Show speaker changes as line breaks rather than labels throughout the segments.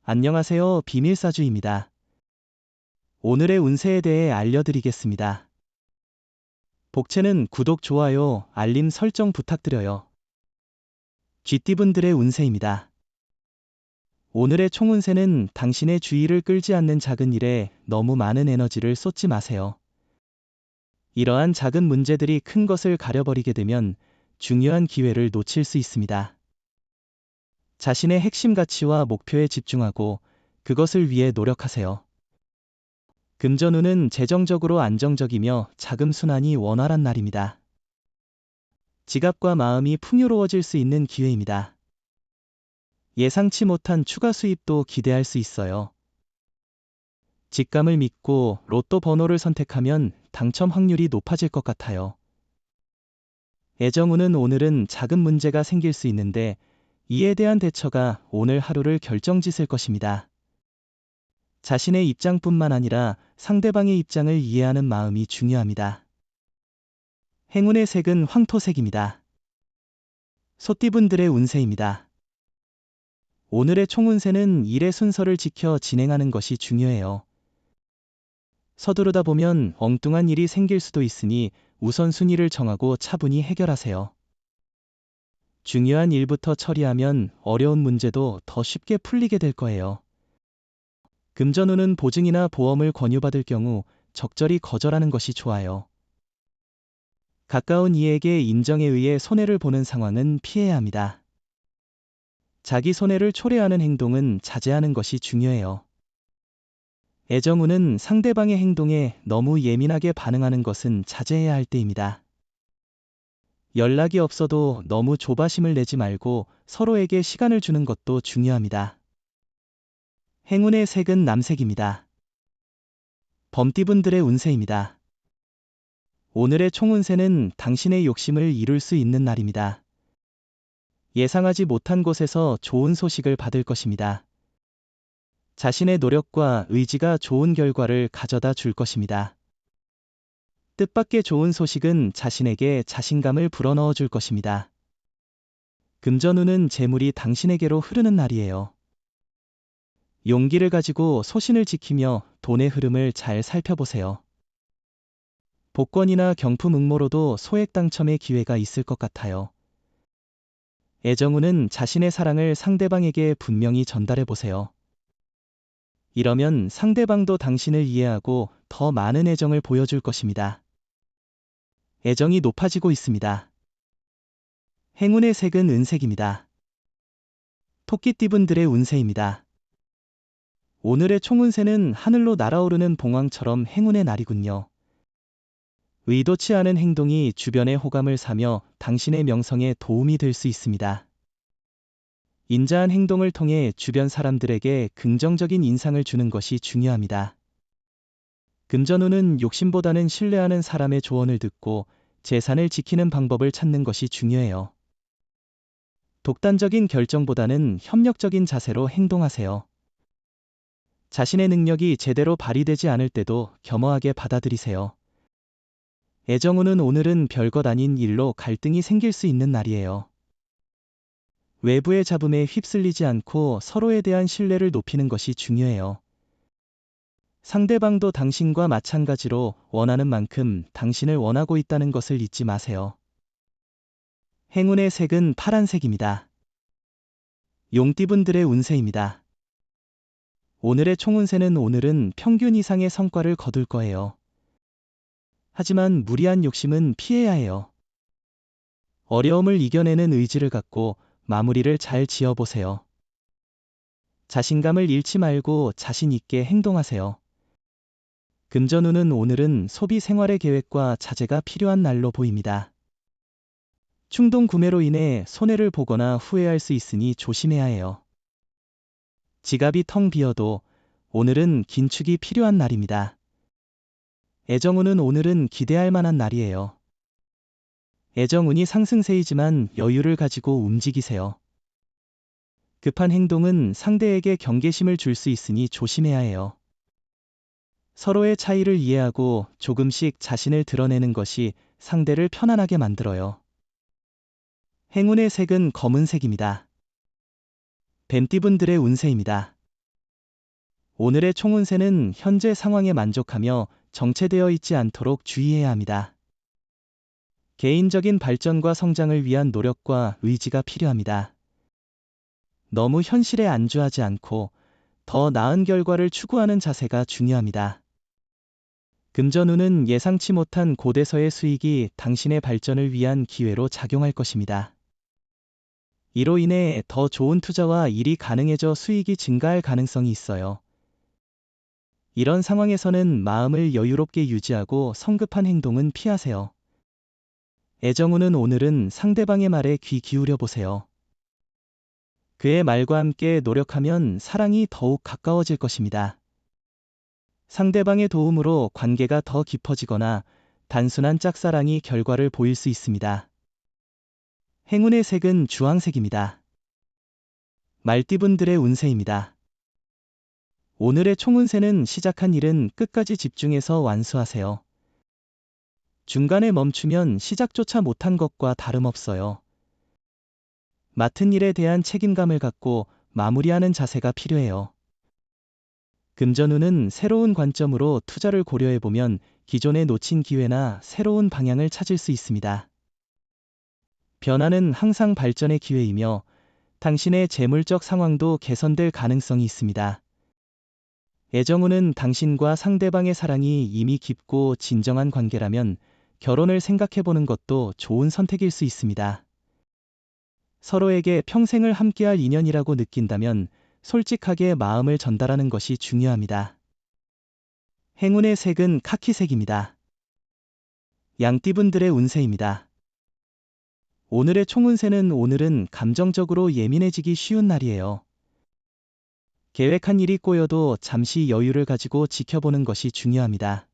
안녕하세요. 비밀사주입니다. 오늘의 운세에 대해 알려드리겠습니다. 복채는 구독, 좋아요, 알림 설정 부탁드려요. 쥐띠분들의 운세입니다. 오늘의 총운세는 당신의 주의를 끌지 않는 작은 일에 너무 많은 에너지를 쏟지 마세요. 이러한 작은 문제들이 큰 것을 가려버리게 되면 중요한 기회를 놓칠 수 있습니다. 자신의 핵심 가치와 목표에 집중하고 그것을 위해 노력하세요. 금전운은 재정적으로 안정적이며 자금 순환이 원활한 날입니다. 지갑과 마음이 풍요로워질 수 있는 기회입니다. 예상치 못한 추가 수입도 기대할 수 있어요. 직감을 믿고 로또 번호를 선택하면 당첨 확률이 높아질 것 같아요. 애정운은 오늘은 작은 문제가 생길 수 있는데 이에 대한 대처가 오늘 하루를 결정짓을 것입니다. 자신의 입장뿐만 아니라 상대방의 입장을 이해하는 마음이 중요합니다. 행운의 색은 황토색입니다. 소띠분들의 운세입니다. 오늘의 총운세는 일의 순서를 지켜 진행하는 것이 중요해요. 서두르다 보면 엉뚱한 일이 생길 수도 있으니 우선순위를 정하고 차분히 해결하세요. 중요한 일부터 처리하면 어려운 문제도 더 쉽게 풀리게 될 거예요. 금전운은 보증이나 보험을 권유받을 경우 적절히 거절하는 것이 좋아요. 가까운 이에게 인정에 의해 손해를 보는 상황은 피해야 합니다. 자기 손해를 초래하는 행동은 자제하는 것이 중요해요. 애정운은 상대방의 행동에 너무 예민하게 반응하는 것은 자제해야 할 때입니다. 연락이 없어도 너무 조바심을 내지 말고 서로에게 시간을 주는 것도 중요합니다. 행운의 색은 남색입니다. 범띠분들의 운세입니다. 오늘의 총운세는 당신의 욕심을 이룰 수 있는 날입니다. 예상하지 못한 곳에서 좋은 소식을 받을 것입니다. 자신의 노력과 의지가 좋은 결과를 가져다 줄 것입니다. 뜻밖의 좋은 소식은 자신에게 자신감을 불어넣어 줄 것입니다. 금전운은 재물이 당신에게로 흐르는 날이에요. 용기를 가지고 소신을 지키며 돈의 흐름을 잘 살펴보세요. 복권이나 경품 응모로도 소액 당첨의 기회가 있을 것 같아요. 애정운은 자신의 사랑을 상대방에게 분명히 전달해 보세요. 이러면 상대방도 당신을 이해하고 더 많은 애정을 보여줄 것입니다. 애정이 높아지고 있습니다. 행운의 색은 은색입니다. 토끼띠분들의 운세입니다. 오늘의 총운세는 하늘로 날아오르는 봉황처럼 행운의 날이군요. 의도치 않은 행동이 주변의 호감을 사며 당신의 명성에 도움이 될 수 있습니다. 인자한 행동을 통해 주변 사람들에게 긍정적인 인상을 주는 것이 중요합니다. 금전운은 욕심보다는 신뢰하는 사람의 조언을 듣고 재산을 지키는 방법을 찾는 것이 중요해요. 독단적인 결정보다는 협력적인 자세로 행동하세요. 자신의 능력이 제대로 발휘되지 않을 때도 겸허하게 받아들이세요. 애정운은 오늘은 별것 아닌 일로 갈등이 생길 수 있는 날이에요. 외부의 잡음에 휩쓸리지 않고 서로에 대한 신뢰를 높이는 것이 중요해요. 상대방도 당신과 마찬가지로 원하는 만큼 당신을 원하고 있다는 것을 잊지 마세요. 행운의 색은 파란색입니다. 용띠분들의 운세입니다. 오늘의 총운세는 오늘은 평균 이상의 성과를 거둘 거예요. 하지만 무리한 욕심은 피해야 해요. 어려움을 이겨내는 의지를 갖고 마무리를 잘 지어보세요. 자신감을 잃지 말고 자신 있게 행동하세요. 금전운은 오늘은 소비 생활의 계획과 자제가 필요한 날로 보입니다. 충동 구매로 인해 손해를 보거나 후회할 수 있으니 조심해야 해요. 지갑이 텅 비어도 오늘은 긴축이 필요한 날입니다. 애정운은 오늘은 기대할 만한 날이에요. 애정운이 상승세이지만 여유를 가지고 움직이세요. 급한 행동은 상대에게 경계심을 줄 수 있으니 조심해야 해요. 서로의 차이를 이해하고 조금씩 자신을 드러내는 것이 상대를 편안하게 만들어요. 행운의 색은 검은색입니다. 뱀띠분들의 운세입니다. 오늘의 총운세는 현재 상황에 만족하며 정체되어 있지 않도록 주의해야 합니다. 개인적인 발전과 성장을 위한 노력과 의지가 필요합니다. 너무 현실에 안주하지 않고 더 나은 결과를 추구하는 자세가 중요합니다. 금전운은 예상치 못한 곳에서의 수익이 당신의 발전을 위한 기회로 작용할 것입니다. 이로 인해 더 좋은 투자와 일이 가능해져 수익이 증가할 가능성이 있어요. 이런 상황에서는 마음을 여유롭게 유지하고 성급한 행동은 피하세요. 애정운은 오늘은 상대방의 말에 귀 기울여 보세요. 그의 말과 함께 노력하면 사랑이 더욱 가까워질 것입니다. 상대방의 도움으로 관계가 더 깊어지거나 단순한 짝사랑이 결과를 보일 수 있습니다. 행운의 색은 주황색입니다. 말띠분들의 운세입니다. 오늘의 총운세는 시작한 일은 끝까지 집중해서 완수하세요. 중간에 멈추면 시작조차 못한 것과 다름없어요. 맡은 일에 대한 책임감을 갖고 마무리하는 자세가 필요해요. 금전운은 새로운 관점으로 투자를 고려해보면 기존에 놓친 기회나 새로운 방향을 찾을 수 있습니다. 변화는 항상 발전의 기회이며 당신의 재물적 상황도 개선될 가능성이 있습니다. 애정운은 당신과 상대방의 사랑이 이미 깊고 진정한 관계라면 결혼을 생각해보는 것도 좋은 선택일 수 있습니다. 서로에게 평생을 함께할 인연이라고 느낀다면 솔직하게 마음을 전달하는 것이 중요합니다. 행운의 색은 카키색입니다. 양띠분들의 운세입니다. 오늘의 총운세는 오늘은 감정적으로 예민해지기 쉬운 날이에요. 계획한 일이 꼬여도 잠시 여유를 가지고 지켜보는 것이 중요합니다.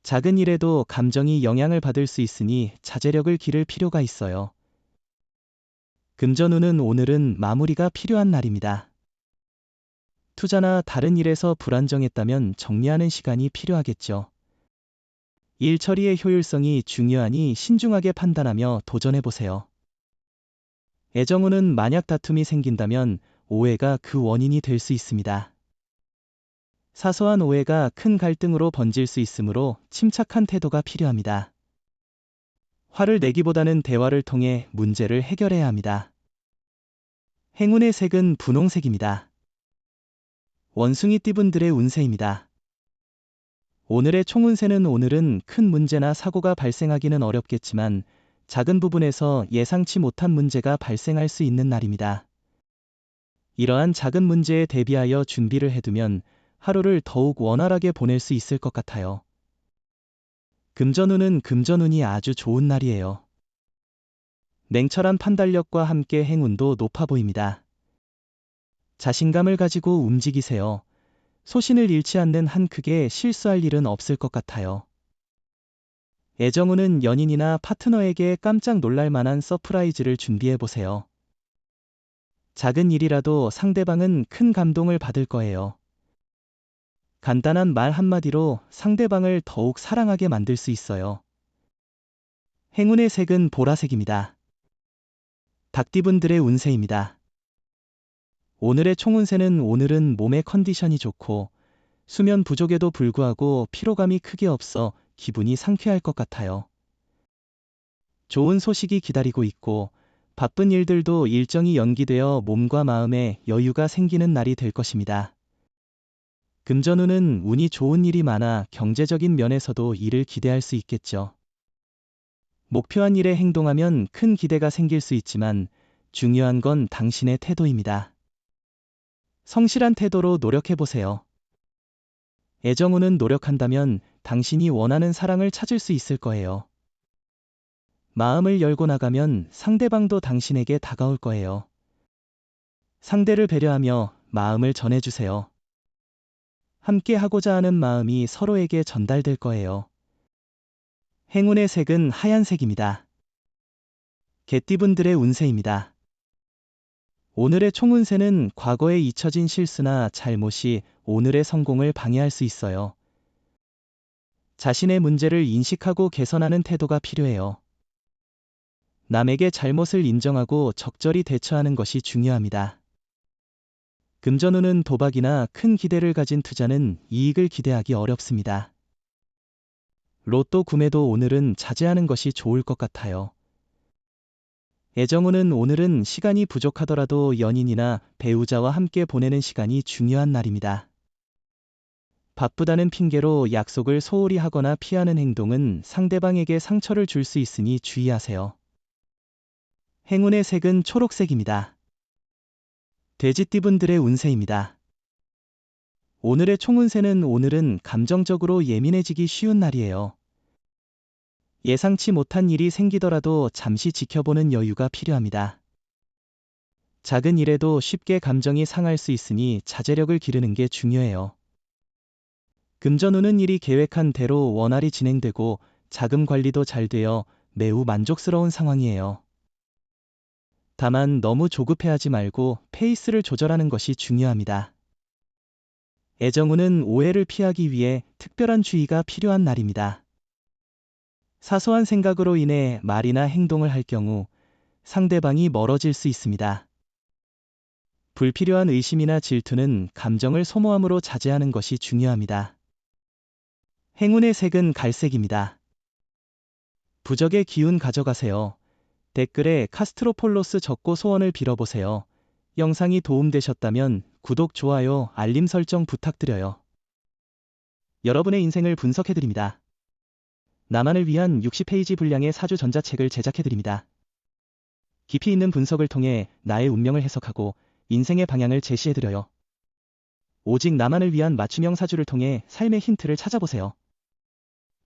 작은 일에도 감정이 영향을 받을 수 있으니 자제력을 기를 필요가 있어요. 금전운은 오늘은 마무리가 필요한 날입니다. 투자나 다른 일에서 불안정했다면 정리하는 시간이 필요하겠죠. 일 처리의 효율성이 중요하니 신중하게 판단하며 도전해보세요. 애정운은 만약 다툼이 생긴다면 오해가 그 원인이 될 수 있습니다. 사소한 오해가 큰 갈등으로 번질 수 있으므로 침착한 태도가 필요합니다. 화를 내기보다는 대화를 통해 문제를 해결해야 합니다. 행운의 색은 분홍색입니다. 원숭이띠분들의 운세입니다. 오늘의 총운세는 오늘은 큰 문제나 사고가 발생하기는 어렵겠지만 작은 부분에서 예상치 못한 문제가 발생할 수 있는 날입니다. 이러한 작은 문제에 대비하여 준비를 해두면 하루를 더욱 원활하게 보낼 수 있을 것 같아요. 금전운은 금전운이 아주 좋은 날이에요. 냉철한 판단력과 함께 행운도 높아 보입니다. 자신감을 가지고 움직이세요. 소신을 잃지 않는 한 크게 실수할 일은 없을 것 같아요. 애정운은 연인이나 파트너에게 깜짝 놀랄 만한 서프라이즈를 준비해보세요. 작은 일이라도 상대방은 큰 감동을 받을 거예요. 간단한 말 한마디로 상대방을 더욱 사랑하게 만들 수 있어요. 행운의 색은 보라색입니다. 닭띠분들의 운세입니다. 오늘의 총운세는 오늘은 몸의 컨디션이 좋고 수면 부족에도 불구하고 피로감이 크게 없어 기분이 상쾌할 것 같아요. 좋은 소식이 기다리고 있고 바쁜 일들도 일정이 연기되어 몸과 마음에 여유가 생기는 날이 될 것입니다. 금전운은 운이 좋은 일이 많아 경제적인 면에서도 이를 기대할 수 있겠죠. 목표한 일에 행동하면 큰 기대가 생길 수 있지만 중요한 건 당신의 태도입니다. 성실한 태도로 노력해보세요. 애정운은 노력한다면 당신이 원하는 사랑을 찾을 수 있을 거예요. 마음을 열고 나가면 상대방도 당신에게 다가올 거예요. 상대를 배려하며 마음을 전해주세요. 함께 하고자 하는 마음이 서로에게 전달될 거예요. 행운의 색은 하얀색입니다. 개띠분들의 운세입니다. 오늘의 총운세는 과거에 잊혀진 실수나 잘못이 오늘의 성공을 방해할 수 있어요. 자신의 문제를 인식하고 개선하는 태도가 필요해요. 남에게 잘못을 인정하고 적절히 대처하는 것이 중요합니다. 금전운은 도박이나 큰 기대를 가진 투자는 이익을 기대하기 어렵습니다. 로또 구매도 오늘은 자제하는 것이 좋을 것 같아요. 애정운은 오늘은 시간이 부족하더라도 연인이나 배우자와 함께 보내는 시간이 중요한 날입니다. 바쁘다는 핑계로 약속을 소홀히 하거나 피하는 행동은 상대방에게 상처를 줄 수 있으니 주의하세요. 행운의 색은 초록색입니다. 돼지띠분들의 운세입니다. 오늘의 총운세는 오늘은 감정적으로 예민해지기 쉬운 날이에요. 예상치 못한 일이 생기더라도 잠시 지켜보는 여유가 필요합니다. 작은 일에도 쉽게 감정이 상할 수 있으니 자제력을 기르는 게 중요해요. 금전운은 일이 계획한 대로 원활히 진행되고 자금 관리도 잘 되어 매우 만족스러운 상황이에요. 다만 너무 조급해하지 말고 페이스를 조절하는 것이 중요합니다. 애정운은 오해를 피하기 위해 특별한 주의가 필요한 날입니다. 사소한 생각으로 인해 말이나 행동을 할 경우 상대방이 멀어질 수 있습니다. 불필요한 의심이나 질투는 감정을 소모함으로 자제하는 것이 중요합니다. 행운의 색은 갈색입니다. 부적의 기운 가져가세요. 댓글에 카스트로폴로스 적고 소원을 빌어보세요. 영상이 도움되셨다면 구독, 좋아요, 알림 설정 부탁드려요. 여러분의 인생을 분석해드립니다. 나만을 위한 60페이지 분량의 사주 전자책을 제작해드립니다. 깊이 있는 분석을 통해 나의 운명을 해석하고 인생의 방향을 제시해드려요. 오직 나만을 위한 맞춤형 사주를 통해 삶의 힌트를 찾아보세요.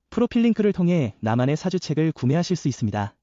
프로필 링크를 통해 나만의 사주책을 구매하실 수 있습니다.